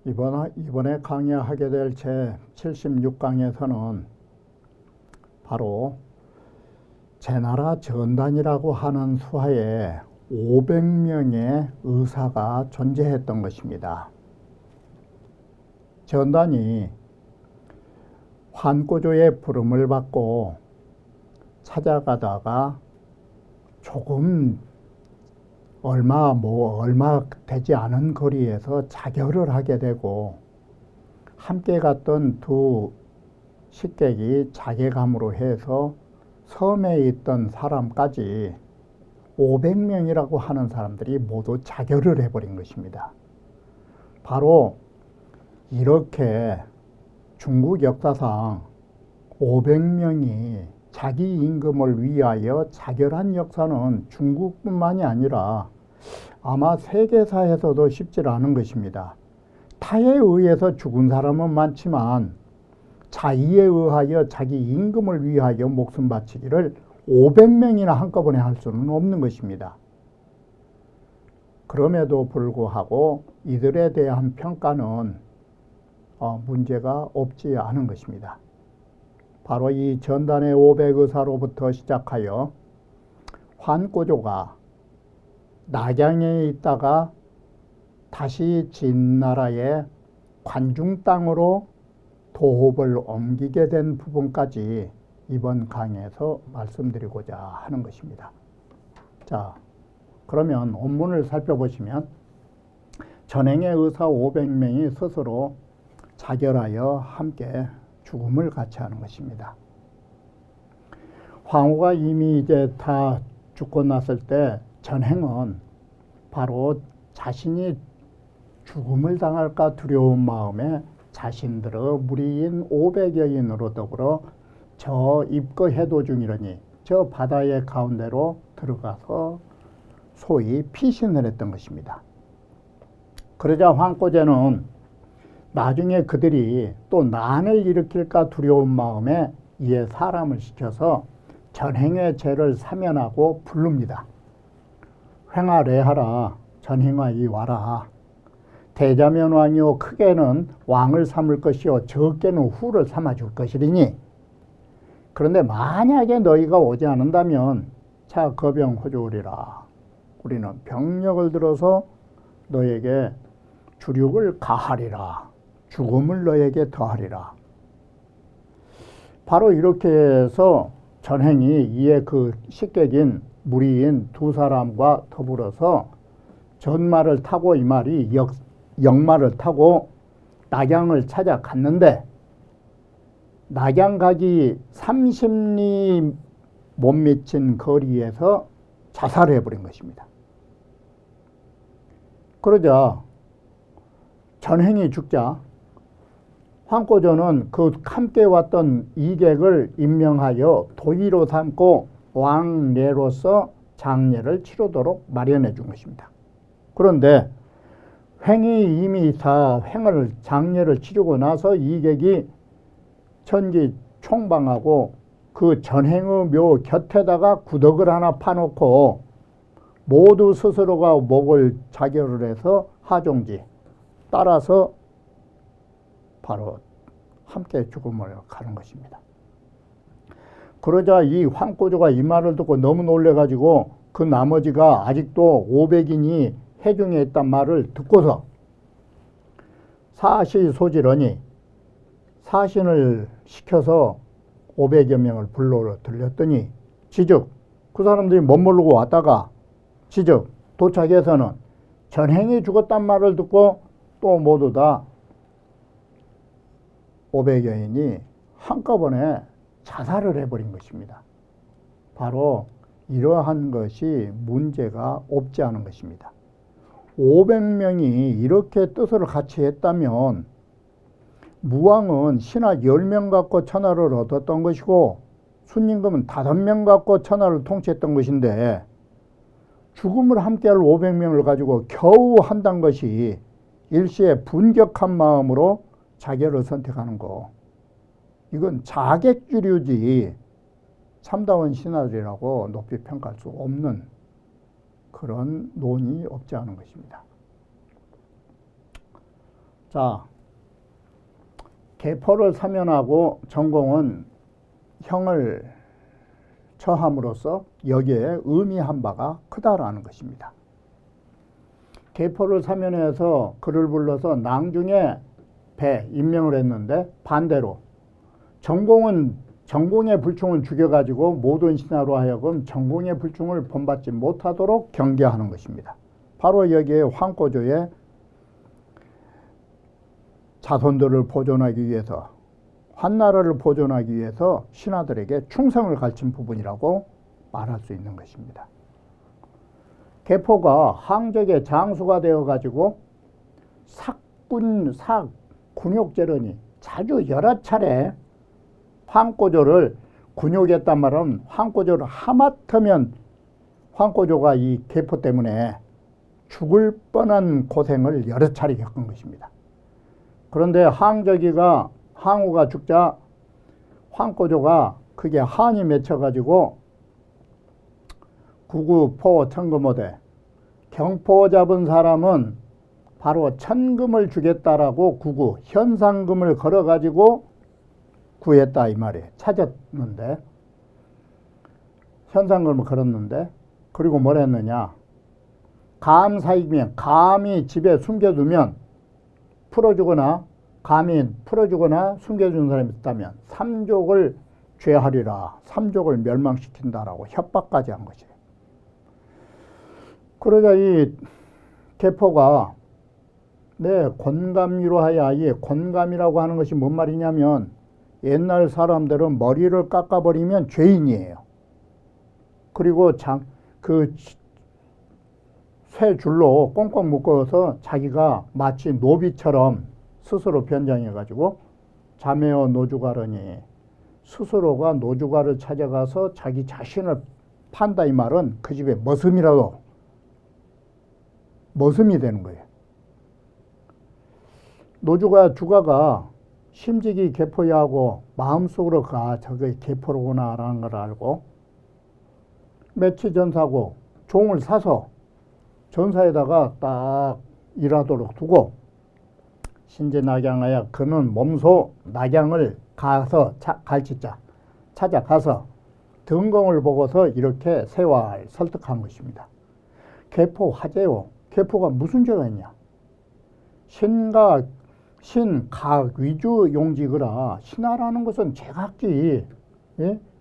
이번에 강의하게 될 제 76강에서는 바로 제나라 전단이라고 하는 수하에 500명의 의사가 존재했던 것입니다. 전단이 환고조의 부름을 받고 찾아가다가 조금 얼마 되지 않은 거리에서 자결을 하게 되고 함께 갔던 두 식객이 자괴감으로 해서 섬에 있던 사람까지 500명이라고 하는 사람들이 모두 자결을 해버린 것입니다. 바로 이렇게 중국 역사상 500명이 자기 임금을 위하여 자결한 역사는 중국뿐만이 아니라 아마 세계사에서도 쉽지 않은 것입니다. 타에 의해서 죽은 사람은 많지만 자의에 의하여 자기 임금을 위하여 목숨 바치기를 500명이나 한꺼번에 할 수는 없는 것입니다. 그럼에도 불구하고 이들에 대한 평가는 문제가 없지 않은 것입니다. 바로 이 전단의 500의사로부터 시작하여 환고조가 낙양에 있다가 다시 진나라의 관중 땅으로 도읍을 옮기게 된 부분까지 이번 강의에서 말씀드리고자 하는 것입니다. 자, 그러면 원문을 살펴보시면 전행의 의사 500명이 스스로 자결하여 함께 죽음을 같이 하는 것입니다. 황후가 이미 이제 다 죽고 났을 때 전행은 바로 자신이 죽음을 당할까 두려운 마음에 자신들의 무리인 500여인으로 더불어 저 입거해도 중이러니 저 바다의 가운데로 들어가서 소위 피신을 했던 것입니다. 그러자 황고제는 나중에 그들이 또 난을 일으킬까 두려운 마음에 이에 사람을 시켜서 전행의 죄를 사면하고 부릅니다. 횡하 레하라, 전행아 이 와라. 대자면 왕이요 크게는 왕을 삼을 것이요 적게는 후를 삼아줄 것이리니 그런데 만약에 너희가 오지 않는다면 자 거병 호조우리라. 우리는 병력을 들어서 너에게 주륙을 가하리라. 죽음을 너에게 더하리라. 바로 이렇게 해서 전행이 이에 그 식객인 무리인 두 사람과 더불어서 전말을 타고 이 말이 역말을 타고 낙양을 찾아갔는데 낙양 가기 30리 못 미친 거리에서 자살을 해버린 것입니다. 그러자 전행이 죽자 황고조는 그 함께 왔던 이객을 임명하여 도의로 삼고 왕례로서 장례를 치르도록 마련해 준 것입니다. 그런데 횡이 이미 다 장례를 치르고 나서 이객이 천기 총방하고 그 전행의 묘 곁에다가 구덕을 하나 파놓고 모두 스스로가 목을 자결을 해서 하종지 따라서 바로 함께 죽음을 가는 것입니다. 그러자 이 황고조가 이 말을 듣고 너무 놀래가지고 그 나머지가 아직도 500인이 해중에 있단 말을 듣고서 사시 소지러니 사신을 시켜서 500여 명을 불러 들렸더니 지즉 그 사람들이 멋모르고 왔다가 지즉 도착해서는 전행이 죽었단 말을 듣고 또 모두 다 500여인이 한꺼번에 자살을 해버린 것입니다. 바로 이러한 것이 문제가 없지 않은 것입니다. 500명이 이렇게 뜻을 같이 했다면 무왕은 신하 10명 갖고 천하를 얻었던 것이고 순임금은 5명 갖고 천하를 통치했던 것인데 죽음을 함께할 500명을 가지고 겨우 한단 것이 일시에 분격한 마음으로 자결을 선택하는 거. 이건 자객주류지 참다운 신하들이라고 높이 평가할 수 없는 그런 논이 없지 않은 것입니다. 자, 계포를 사면하고 전공은 형을 처함으로써 여기에 의미한 바가 크다라는 것입니다. 계포를 사면해서 그를 불러서 낭중에 배 임명을 했는데 반대로 전공의 불충을 죽여가지고 모든 신하로 하여금 전공의 불충을 본받지 못하도록 경계하는 것입니다. 바로 여기에 황꼬조의 자손들을 보존하기 위해서, 한나라를 보존하기 위해서 신하들에게 충성을 가르친 부분이라고 말할 수 있는 것입니다. 계포가 항적의 장수가 되어가지고 군욕제론이 자주 여러 차례 황꼬조를 군욕했단 말은 황꼬조를 하마터면 황꼬조가 이 계포 때문에 죽을 뻔한 고생을 여러 차례 겪은 것입니다. 그런데 항우가 죽자 황꼬조가 그게 한이 맺혀가지고 구구포 천금오대 경포 잡은 사람은 바로 천금을 주겠다라고 구구 현상금을 걸어가지고 구했다 이 말이에요. 찾았는데 현상금을 걸었는데 그리고 뭘 했느냐, 감사이면 감히 집에 숨겨두면 감히 풀어주거나 숨겨준 사람이 있다면 삼족을 죄하리라, 삼족을 멸망시킨다라고 협박까지 한 것이에요. 그러자 이 계포가 권감위로 하여, 이 권감이라고 하는 것이 뭔 말이냐면 옛날 사람들은 머리를 깎아버리면 죄인이에요. 그리고 쇠 줄로 꽁꽁 묶어서 자기가 마치 노비처럼 스스로 변장해가지고 자매어 노주가르니 스스로가 노주가를 찾아가서 자기 자신을 판다 이 말은 그 집에 머슴이 되는 거예요. 주가가 심직이 계포야하고 마음속으로 저게 계포로구나 라는 걸 알고 며칠 전사고 종을 사서 전사에다가 딱 일하도록 두고 신제낙양하여 그는 몸소 낙양을 가서 갈치자 찾아가서 등공을 보고서 이렇게 세활 설득한 것입니다. 계포 화제요. 계포가 무슨 죄가 있냐? 신각 위주 용직이라 신하라는 것은 제각기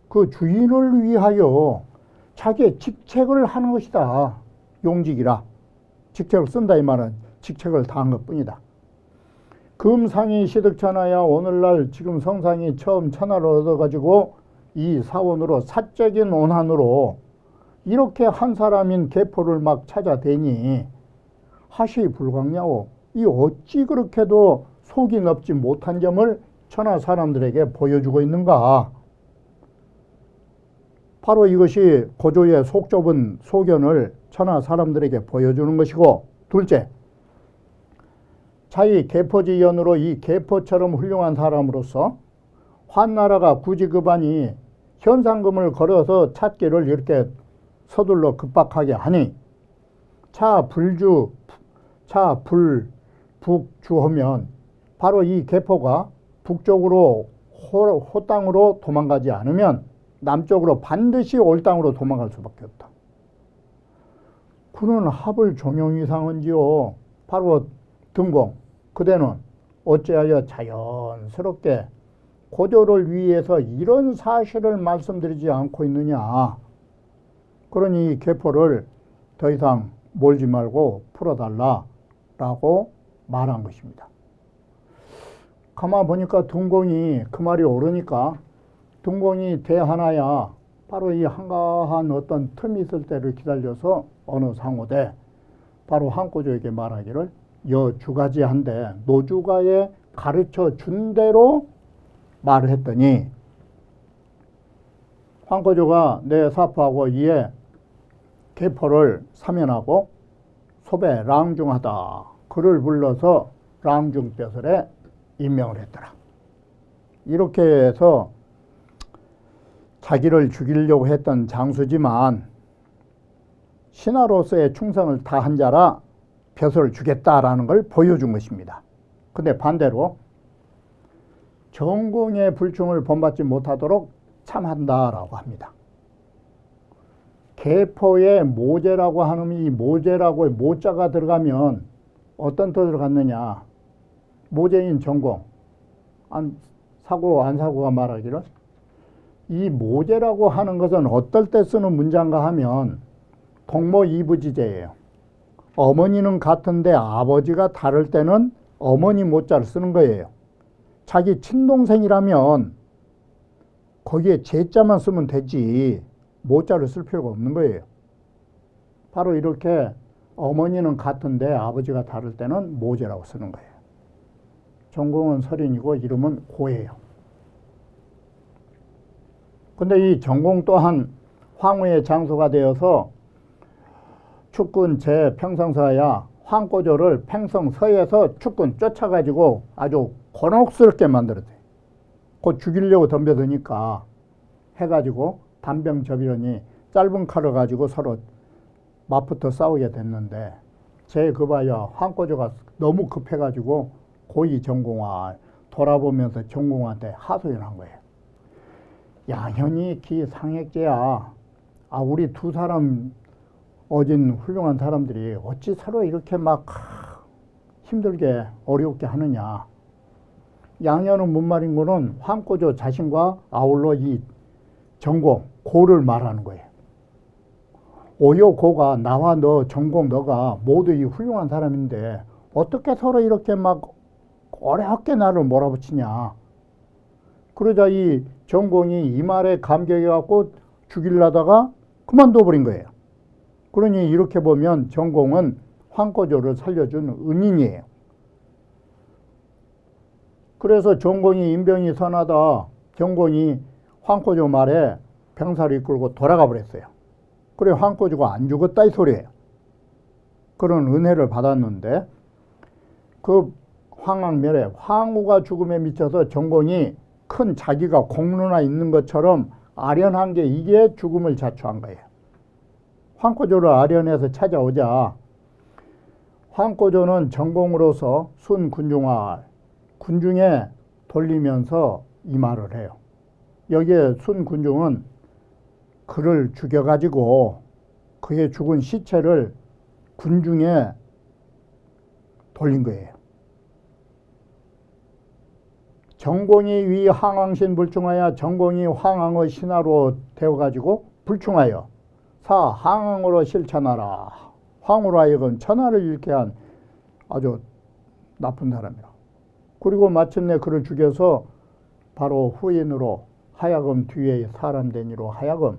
그 주인을 위하여 자기의 직책을 하는 것이다. 용직이라 직책을 쓴다 이 말은 직책을 다한 것뿐이다. 금상이 시득천하야 오늘날 지금 성상이 처음 천하를 얻어가지고 이 사원으로 사적인 원한으로 이렇게 한 사람인 계포를 막 찾아대니 하시 불광냐오. 이 어찌 그렇게도 속이 넓지 못한 점을 천하 사람들에게 보여주고 있는가. 바로 이것이 고조의 속 좁은 소견을 천하 사람들에게 보여주는 것이고, 둘째, 자기 계포지연으로 이 계포처럼 훌륭한 사람으로서 환나라가 굳이 그반이 현상금을 걸어서 찾기를 이렇게 서둘러 급박하게 하니 북주하면 바로 이 계포가 북쪽으로 호땅으로 도망가지 않으면 남쪽으로 반드시 올 땅으로 도망갈 수밖에 없다. 그는 합을 종용이 상은지요. 바로 등공. 그대는 어찌하여 자연스럽게 고조를 위해서 이런 사실을 말씀드리지 않고 있느냐. 그러니 계포를 더 이상 몰지 말고 풀어달라라고 말한 것입니다. 가만 보니까 등공이 그 말이 옳으니까 등공이 대하나야 바로 이 한가한 어떤 틈이 있을 때를 기다려서 어느 상호대 바로 황꼬조에게 말하기를 여주가지한데 노주가에 가르쳐 준 대로 말을 했더니 황꼬조가 내 사포하고 이에 계포를 사면하고 소배 랑중하다. 그를 불러서 랑중벼슬에 임명을 했더라. 이렇게 해서 자기를 죽이려고 했던 장수지만 신하로서의 충성을 다한 자라 벼슬을 주겠다라는 걸 보여준 것입니다. 근데 반대로 전공의 불충을 본받지 못하도록 참한다라고 합니다. 계포에 모제라고 하는 이 모제라고 모자가 들어가면 어떤 뜻을 갖느냐. 모제인 전공. 안 사고가 말하기를 이 모제라고 하는 것은 어떨 때 쓰는 문장가 하면 동모이부지제예요. 어머니는 같은데 아버지가 다를 때는 어머니 모자를 쓰는 거예요. 자기 친동생이라면 거기에 제자만 쓰면 되지 모자를 쓸 필요가 없는 거예요. 바로 이렇게 어머니는 같은데 아버지가 다를 때는 모제라고 쓰는 거예요. 전공은 설인이고 이름은 고예요. 근데 이 전공 또한 황후의 장소가 되어서 축군 제평성서야 황고조를 팽성서에서 축군 쫓아가지고 아주 곤혹스럽게 만들었대요. 곧 죽이려고 덤벼드니까 해가지고 단병접이러니 짧은 칼을 가지고 서로 맞붙어 싸우게 됐는데 제급하여 황고조가 너무 급해가지고 고이 전공화 돌아보면서 전공한테 하소연을 한 거예요. 양현이 기상액제야. 우리 두 사람 어진 훌륭한 사람들이 어찌 서로 이렇게 막 힘들게 어렵게 하느냐. 양현은 뭔 말인 거는 황고조 자신과 아울러 이 전공, 고를 말하는 거예요. 오여 고가 나와 너, 전공 너가 모두 이 훌륭한 사람인데 어떻게 서로 이렇게 막 어렵게 나를 몰아붙이냐. 그러자 이 전공이 이 말에 감격해갖고 죽이려다가 그만둬버린 거예요. 그러니 이렇게 보면 전공은 황고조를 살려준 은인이에요. 그래서 전공이 인병이 선하다 전공이 황고조 말에 병사를 이끌고 돌아가 버렸어요. 그래 황고조가 안 죽었다 이 소리예요. 그런 은혜를 받았는데 그 황왕멸에 황후가 죽음에 미쳐서 전공이 큰 자기가 공로나 있는 것처럼 아련한 게 이게 죽음을 자초한 거예요. 황고조를 아련해서 찾아오자 황고조는 전공으로서 순군중화 군중에 돌리면서 이 말을 해요. 여기에 순군중은 그를 죽여가지고 그의 죽은 시체를 군중에 돌린 거예요. 전공이 위 황왕신 불충하여 전공이 황왕의 신하로 되어가지고 불충하여 사 황왕으로 실천하라. 황후로 하여금 천하를 잃게 한 아주 나쁜 사람이라. 그리고 마침내 그를 죽여서 바로 후인으로 하여금 뒤에 사람 된 이로 하여금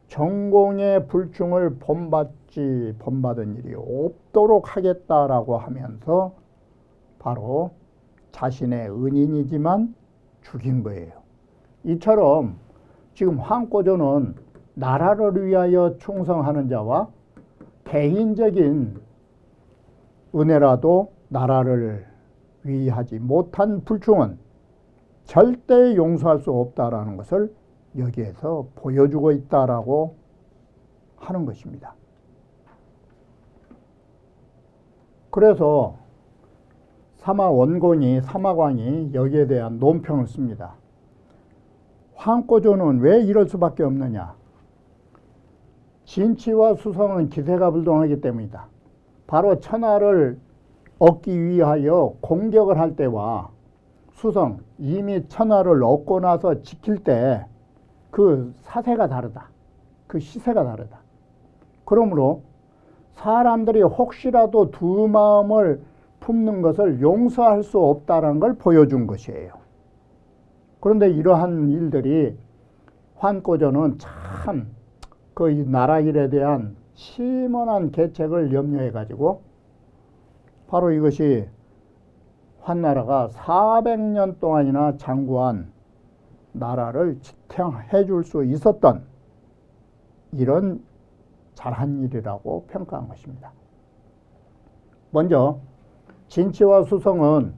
전공의 불충을 본받은 일이 없도록 하겠다라고 하면서 바로 자신의 은인이지만 죽인 거예요. 이처럼 지금 황고조는 나라를 위하여 충성하는 자와 개인적인 은혜라도 나라를 위하지 못한 불충은 절대 용서할 수 없다라는 것을 여기에서 보여주고 있다라고 하는 것입니다. 그래서 사마왕이 여기에 대한 논평을 씁니다. 황고조는 왜 이럴 수밖에 없느냐. 진치와 수성은 기세가 불동하기 때문이다. 바로 천하를 얻기 위하여 공격을 할 때와 수성, 이미 천하를 얻고 나서 지킬 때 그 사세가 다르다. 그 시세가 다르다. 그러므로 사람들이 혹시라도 두 마음을 품는 것을 용서할 수 없다는 걸 보여준 것이에요. 그런데 이러한 일들이 황고조는 참 그 나라 일에 대한 심원한 계책을 염려해 가지고 바로 이것이 한나라가 400년 동안이나 장구한 나라를 지탱해 줄 수 있었던 이런 잘한 일이라고 평가한 것입니다. 먼저 진치와 수성은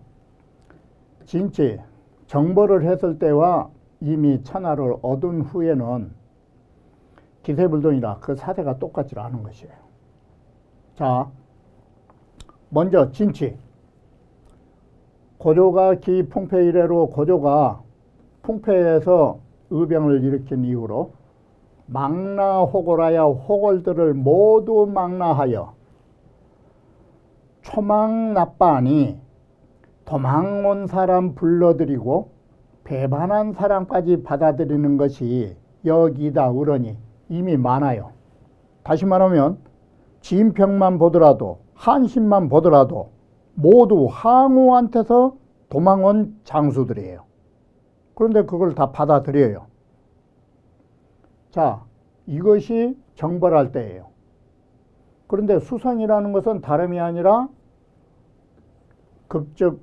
진치, 정벌을 했을 때와 이미 천하를 얻은 후에는 기세불동이라 그 사세가 똑같지 않은 것이에요. 자, 먼저 진치. 고조가 기 풍패 이래로 고조가 풍패에서 의병을 일으킨 이후로 망라호골하여 호골들을 모두 망라하여 초망납반이 도망온 사람 불러들이고 배반한 사람까지 받아들이는 것이 여기다 의론이 이미 많아요. 다시 말하면 진평만 보더라도 한신만 보더라도 모두 항우한테서 도망온 장수들이에요. 그런데 그걸 다 받아들여요. 자, 이것이 정벌할 때예요. 그런데 수성이라는 것은 다름이 아니라 급적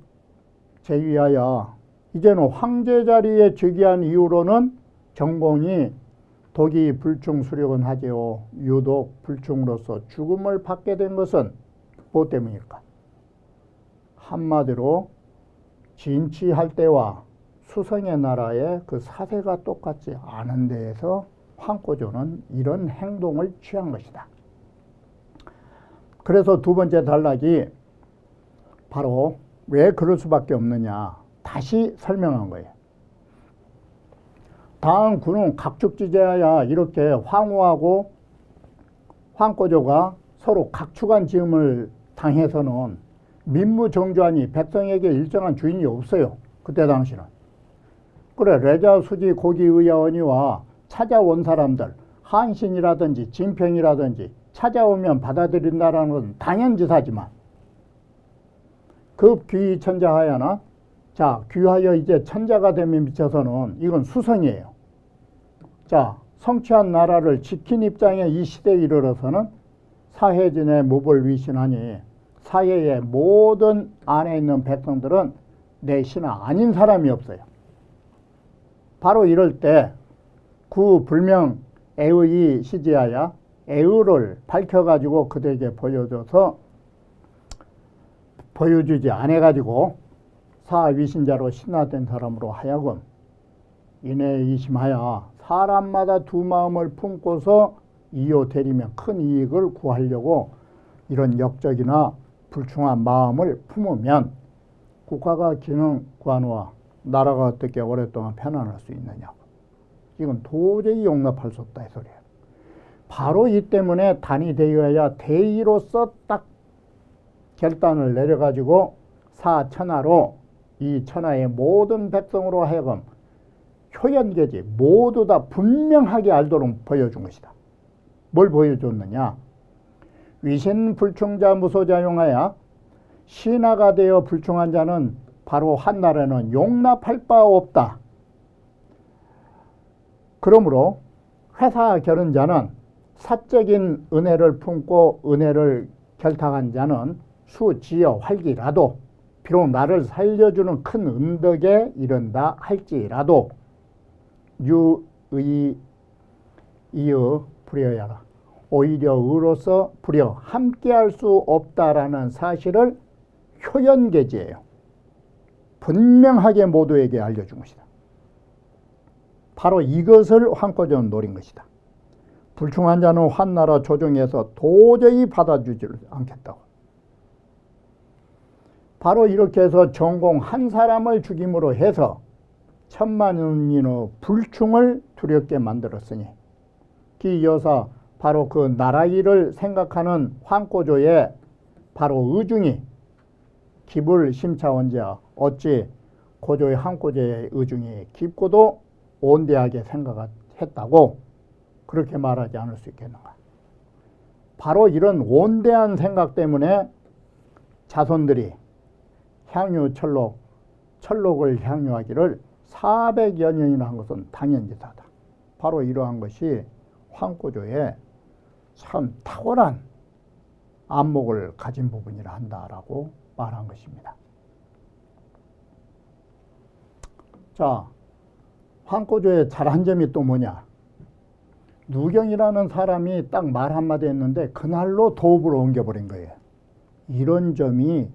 제위하여 이제는 황제 자리에 즉위한 이후로는 정공이 독이 불충 수력은 하지요. 유독 불충으로서 죽음을 받게 된 것은 무엇 때문일까? 한마디로 진치할 때와 수성의 나라의 그 사세가 똑같지 않은 데에서 황고조는 이런 행동을 취한 것이다. 그래서 두 번째 단락이 바로 왜 그럴 수밖에 없느냐 다시 설명한 거예요. 다음 군은 각축지제하여 이렇게 황후하고 황고조가 서로 각축한 지음을 당해서는 민무정주하니 백성에게 일정한 주인이 없어요. 그때 당시는. 그래 레자, 수지, 고기, 의야원이와 찾아온 사람들 한신이라든지 진평이라든지 찾아오면 받아들인다라는 건 당연지사지만 급귀천자하여나 자 귀하여 이제 천자가 됨에 미쳐서는 이건 수성이에요. 자 성취한 나라를 지킨 입장에 이 시대에 이르러서는 사해진의 무벌 위신하니 사해의 모든 안에 있는 백성들은 내 신하 아닌 사람이 없어요. 바로 이럴 때 구 불명 애의 시지하여 애의를 밝혀가지고 그들에게 보여주지 않아가지고 사위신자로 신화된 사람으로 하여금 인해 이심하여 사람마다 두 마음을 품고서 이요 대리면 큰 이익을 구하려고 이런 역적이나 불충한 마음을 품으면 국가가 기능 구하노와 나라가 어떻게 오랫동안 편안할 수 있느냐고. 이건 도저히 용납할 수 없다 이 소리예요. 바로 이 때문에 단이 되어야 대의로서 딱 결단을 내려가지고 사천하로 이 천하의 모든 백성으로 하여금 효연계지 모두 다 분명하게 알도록 보여준 것이다. 뭘 보여줬느냐? 위신 불충자 무소자용하여 신하가 되어 불충한 자는 바로 한나라는 용납할 바 없다. 그러므로 회사 결은자는 사적인 은혜를 품고 은혜를 결탁한 자는 수지어 활기라도 비록 나를 살려주는 큰 은덕에 이른다 할지라도 유의 이의 불여야라. 오히려 의로서 불여 함께할 수 없다라는 사실을 효연계지예요. 분명하게 모두에게 알려준 것이다. 바로 이것을 황고조는 노린 것이다. 불충한 자는 한나라 조정에서 도저히 받아주지 않겠다고. 바로 이렇게 해서 정공 한 사람을 죽임으로 해서 천만인의 불충을 두렵게 만들었으니 기 여사 바로 그 나라 일을 생각하는 황고조의 바로 의중이 기불 심차원자 어찌 고조의 황고조의 의중이 깊고도 온대하게 생각했다고 그렇게 말하지 않을 수 있겠는가. 바로 이런 온대한 생각 때문에 자손들이 철록을 향유하기를 400여 년이나 한 것은 당연지사다. 바로 이러한 것이 황고조의 참 탁월한 안목을 가진 부분이라 한다라고 말한 것입니다. 자, 황고조의 잘한 점이 또 뭐냐? 누경이라는 사람이 딱 말 한마디 했는데 그날로 도읍으로 옮겨버린 거예요. 이런 점이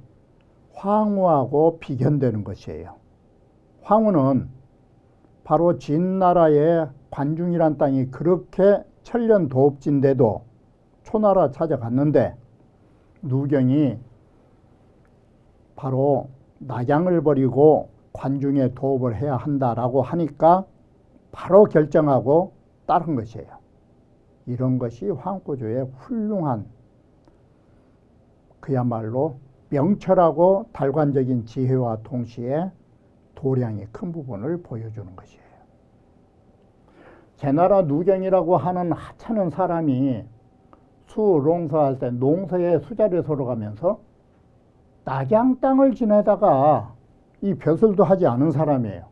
황후하고 비견되는 것이에요. 황후는 바로 진나라의 관중이란 땅이 그렇게 천년 도읍지인데도 초나라 찾아갔는데 누경이 바로 낙양을 버리고 관중에 도읍을 해야 한다라고 하니까 바로 결정하고 따른 것이에요. 이런 것이 황꼬조의 훌륭한 그야말로 명철하고 달관적인 지혜와 동시에 도량이 큰 부분을 보여주는 것이에요. 제나라 누경이라고 하는 하찮은 사람이 수농사할 때 농사에 수자리서로 가면서 낙양 땅을 지내다가 이 벼슬도 하지 않은 사람이에요.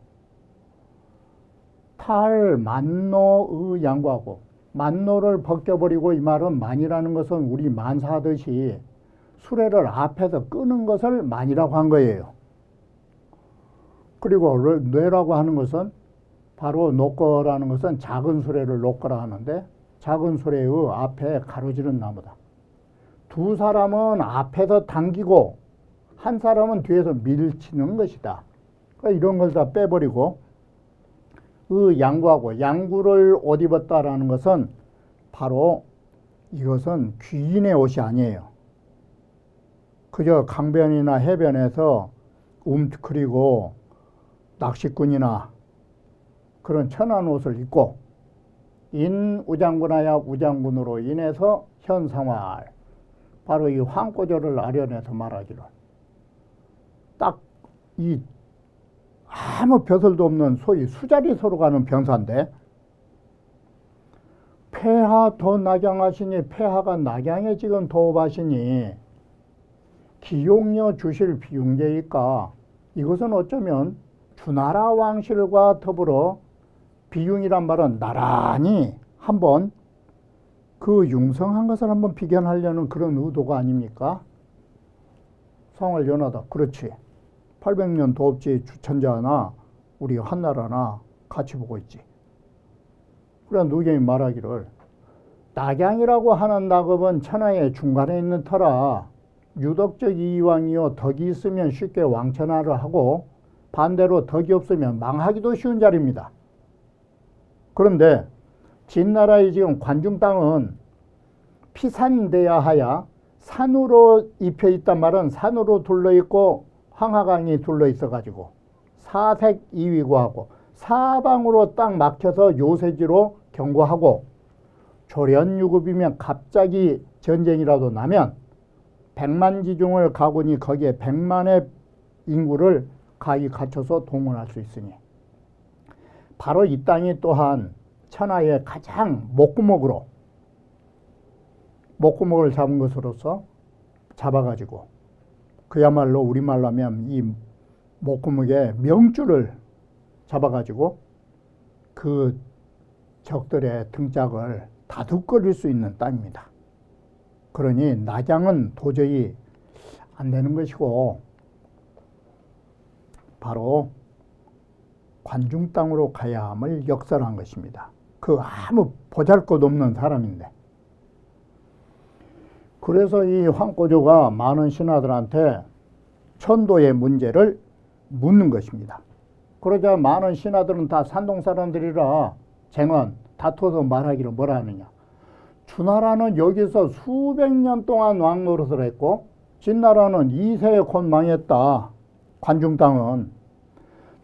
탈, 만노의 양구하고 만노를 벗겨버리고, 이 말은 만이라는 것은 우리 만사하듯이 수레를 앞에서 끄는 것을 만이라고 한 거예요. 그리고 뇌라고 하는 것은 바로 노거라는 것은 작은 수레를 노거라 하는데, 작은 수레의 앞에 가로지른 나무다. 두 사람은 앞에서 당기고 한 사람은 뒤에서 밀치는 것이다. 그러니까 이런 걸 다 빼버리고 양구하고, 양구를 옷 입었다라는 것은 바로 이것은 귀인의 옷이 아니에요. 그저 강변이나 해변에서 움츠크리고 낚시꾼이나 그런 천한 옷을 입고 인우장군하야 우장군으로 인해서 현상활, 바로 이 황꼬조를 아련해서 말하기를 딱 이 아무 벼슬도 없는 소위 수자리서로 가는 병사인데, 폐하 더 낙양하시니, 폐하가 낙양에 지금 도읍하시니 기용료 주실 비용제이까, 이것은 어쩌면 주나라 왕실과 더불어 비용이란 말은 나란히 한번 그 융성한 것을 한번 비견하려는 그런 의도가 아닙니까? 성을 연하다. 그렇지. 800년 도읍지 주천자나 우리 한나라나 같이 보고 있지. 그래 누경이 말하기를 낙양이라고 하는 낙읍은 천하의 중간에 있는 터라 유덕적 이왕이요, 덕이 있으면 쉽게 왕천하를 하고 반대로 덕이 없으면 망하기도 쉬운 자리입니다. 그런데 진나라의 지금 관중 땅은 피산돼야 하야 산으로 입혀 있단 말은 산으로 둘러 있고 황하강이 둘러 있어 가지고 사색 이위고하고 사방으로 딱 막혀서 요새지로 경고하고, 조련유급이면 갑자기 전쟁이라도 나면 100만 지중을 가군이 거기에 100만의 인구를 가히 갖춰서 동원할 수 있으니, 바로 이 땅이 또한 천하의 가장 목구멍을 잡은 것으로서 잡아가지고, 그야말로 우리말로 하면 이 목구멍에 명줄을 잡아가지고 그 적들의 등짝을 다독거릴 수 있는 땅입니다. 그러니 낙양은 도저히 안 되는 것이고 바로 관중 땅으로 가야 함을 역설한 것입니다. 그 아무 보잘것없는 사람인데. 그래서 이 황꼬조가 많은 신하들한테 천도의 문제를 묻는 것입니다. 그러자 많은 신하들은 다 산동 사람들이라 쟁언 다투어서 말하기를 뭐라 하느냐. 주나라는 여기서 수백 년 동안 왕노릇을 했고 진나라는 2세에 곧 망했다. 관중 땅은.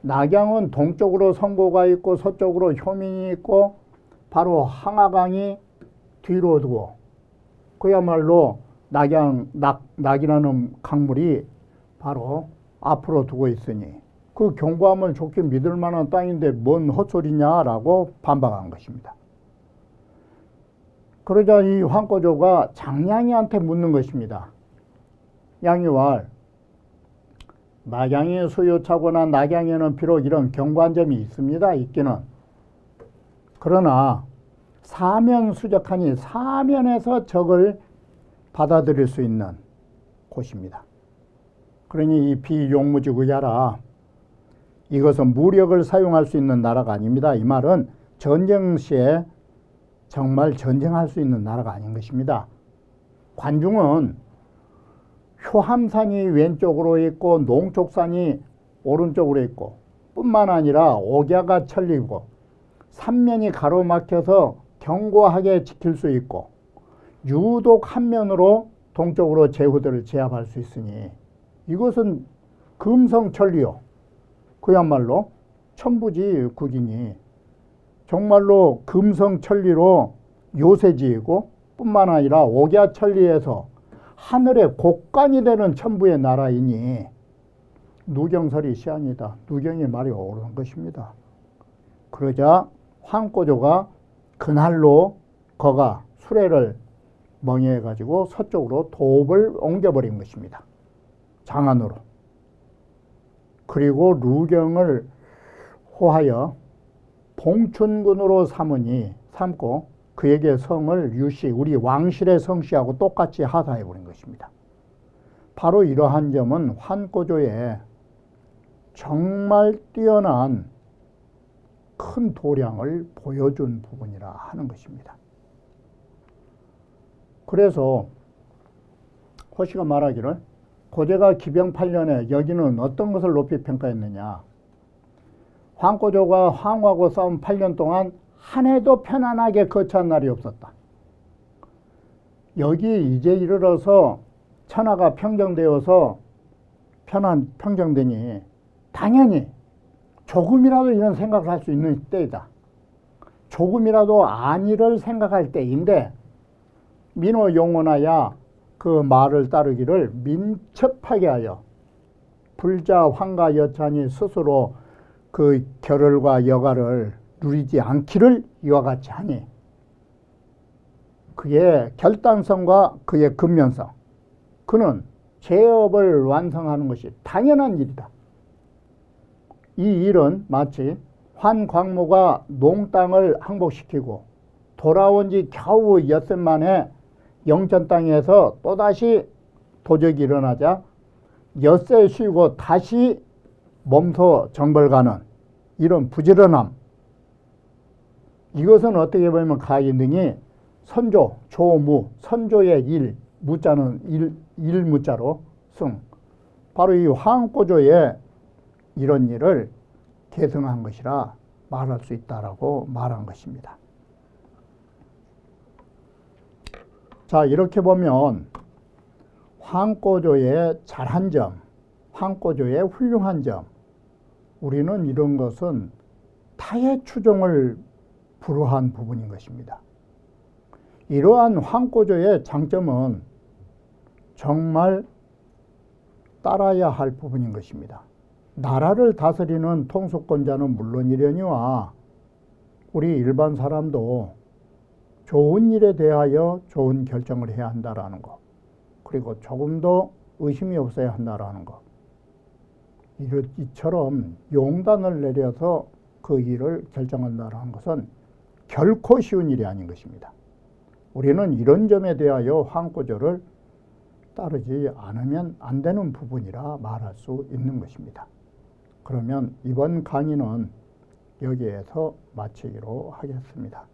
낙양은 동쪽으로 성고가 있고 서쪽으로 효민이 있고 바로 항하강이 뒤로 두고, 그야말로 낙이라는 강물이 바로 앞으로 두고 있으니 그 경고함을 좋게 믿을 만한 땅인데 뭔 헛소리냐라고 반박한 것입니다. 그러자 이 황꼬조가 장량이한테 묻는 것입니다. 양이왈, 낙양이 수요차거나 낙양에는 비록 이런 경고한 점이 있습니다. 있기는. 그러나 사면 수적하니 사면에서 적을 받아들일 수 있는 곳입니다. 그러니 이 비용무지구야라, 이것은 무력을 사용할 수 있는 나라가 아닙니다. 이 말은 전쟁 시에 정말 전쟁할 수 있는 나라가 아닌 것입니다. 관중은 효함산이 왼쪽으로 있고 농촉산이 오른쪽으로 있고 뿐만 아니라 옥야가 천리고 삼면이 가로막혀서 견고하게 지킬 수 있고 유독 한 면으로 동쪽으로 제후들을 제압할 수 있으니 이것은 금성천리요. 그야말로 천부지 국인이 정말로 금성천리로 요새지이고 뿐만 아니라 옥야천리에서 하늘의 곡간이 되는 천부의 나라이니 누경설이 시안이다. 누경의 말이 옳은 것입니다. 그러자 황꼬조가 그날로 거가 수레를 멍해가지고 서쪽으로 도읍을 옮겨버린 것입니다. 장안으로. 그리고 루경을 호하여 봉춘군으로 삼고 그에게 성을 유씨, 우리 왕실의 성씨하고 똑같이 하사해버린 것입니다. 바로 이러한 점은 환꼬조의 정말 뛰어난 큰 도량을 보여준 부분이라 하는 것입니다. 그래서 호시가 말하기를 고제가 기병 8년에 여기는 어떤 것을 높이 평가했느냐. 황꼬조가 황후하고 싸운 8년 동안 한 해도 편안하게 거처한 날이 없었다. 여기 이제 이르러서 천하가 평정되어서 평정되니 당연히 조금이라도 이런 생각을 할 수 있는 때이다. 조금이라도 안위를 생각할 때인데 민호 용원하야 그 말을 따르기를 민첩하게 하여 불자 황가 여찬이 스스로 그 결을과 여가를 누리지 않기를 이와 같이 하니 그의 결단성과 그의 근면성, 그는 제업을 완성하는 것이 당연한 일이다. 이 일은 마치 환광모가 농땅을 항복시키고 돌아온 지 겨우 엿새 만에 영천 땅에서 또다시 도적이 일어나자 엿새 쉬고 다시 몸소 정벌가는 이런 부지런함, 이것은 어떻게 보면 가인등이 선조, 조무, 선조의 일, 무자는 일무자로 승, 바로 이 황꼬조의 이런 일을 계승한 것이라 말할 수 있다라고 말한 것입니다. 자, 이렇게 보면 황꼬조의 잘한 점, 황꼬조의 훌륭한 점, 우리는 이런 것은 타의 추종을 불허한 부분인 것입니다. 이러한 황꼬조의 장점은 정말 따라야 할 부분인 것입니다. 나라를 다스리는 통수권자는 물론이려니와 우리 일반 사람도 좋은 일에 대하여 좋은 결정을 해야 한다라는 것, 그리고 조금도 의심이 없어야 한다라는 것, 이처럼 용단을 내려서 그 일을 결정한다는 것은 결코 쉬운 일이 아닌 것입니다. 우리는 이런 점에 대하여 황꼬조를 따르지 않으면 안 되는 부분이라 말할 수 있는 것입니다. 그러면 이번 강의는 여기에서 마치기로 하겠습니다.